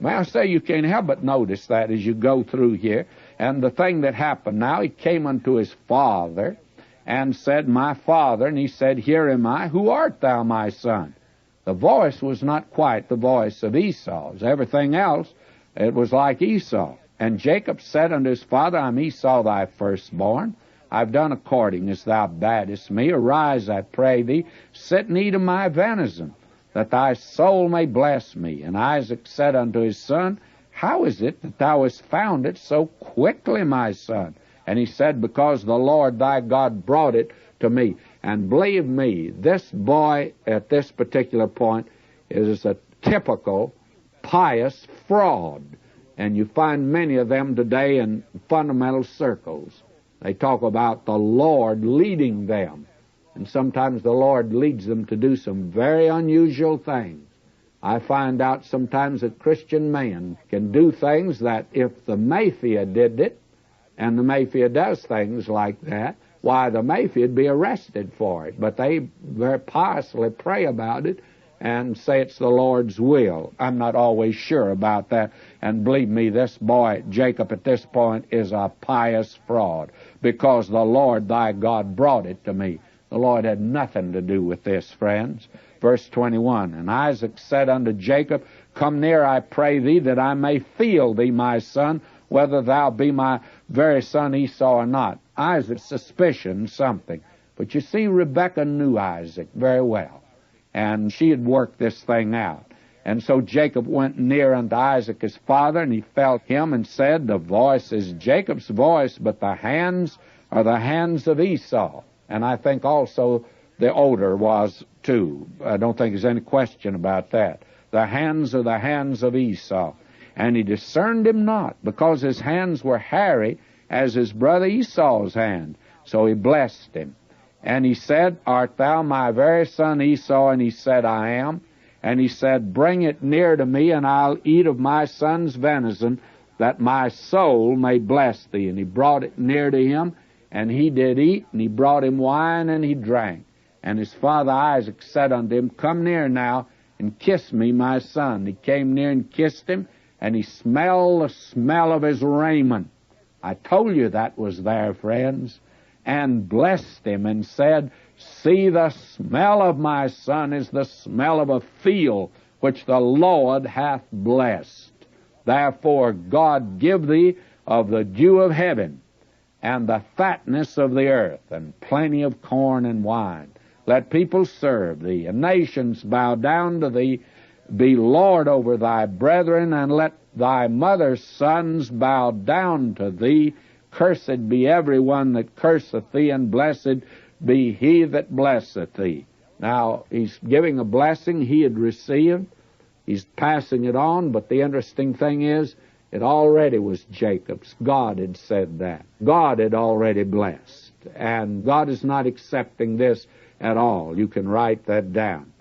Well, I say you can't help but notice that as you go through here. And the thing that happened now, he came unto his father and said, My father. And he said, Here am I. Who art thou, my son? The voice was not quite the voice of Esau's. Everything else, it was like Esau. And Jacob said unto his father, I'm Esau thy firstborn. I've done according as thou badest me. Arise, I pray thee, sit and eat of my venison, that thy soul may bless me. And Isaac said unto his son, How is it that thou hast found it so quickly, my son? And he said, Because the Lord thy God brought it to me. And believe me, this boy at this particular point is a typical pious fraud. And you find many of them today in fundamental circles. They talk about the Lord leading them. And sometimes the Lord leads them to do some very unusual things. I find out sometimes that Christian men can do things that if the Mayfield did it, and the Mayfield does things like that, why, the Mayfield be arrested for it. But they very piously pray about it and say it's the Lord's will. I'm not always sure about that. And believe me, this boy, Jacob, at this point is a pious fraud, because the Lord thy God brought it to me. The Lord had nothing to do with this, friends. Verse 21, And Isaac said unto Jacob, Come near, I pray thee, that I may feel thee, my son, whether thou be my very son Esau or not. Isaac suspicioned something. But you see, Rebekah knew Isaac very well, and she had worked this thing out. And so Jacob went near unto Isaac his father, and he felt him and said, The voice is Jacob's voice, but the hands are the hands of Esau. And I think also the odor was too. I don't think there's any question about that. The hands are the hands of Esau. And he discerned him not, because his hands were hairy as his brother Esau's hand. So he blessed him. And he said, Art thou my very son Esau? And he said, I am. And he said, Bring it near to me, and I'll eat of my son's venison, that my soul may bless thee. And he brought it near to him, and he did eat, and he brought him wine, and he drank. And his father Isaac said unto him, Come near now, and kiss me, my son. He came near and kissed him, and he smelled the smell of his raiment. I told you that was there, friends. And blessed him, and said, See, the smell of my son is the smell of a field which the Lord hath blessed. Therefore God give thee of the dew of heaven, and the fatness of the earth, and plenty of corn and wine. Let people serve thee, and nations bow down to thee. Be Lord over thy brethren, and let thy mother's sons bow down to thee. Cursed be every one that curseth thee, and blessed be he that blesseth thee. Now, he's giving a blessing he had received. He's passing it on, but the interesting thing is, it already was Jacob's. God had said that. God had already blessed. And God is not accepting this at all. You can write that down.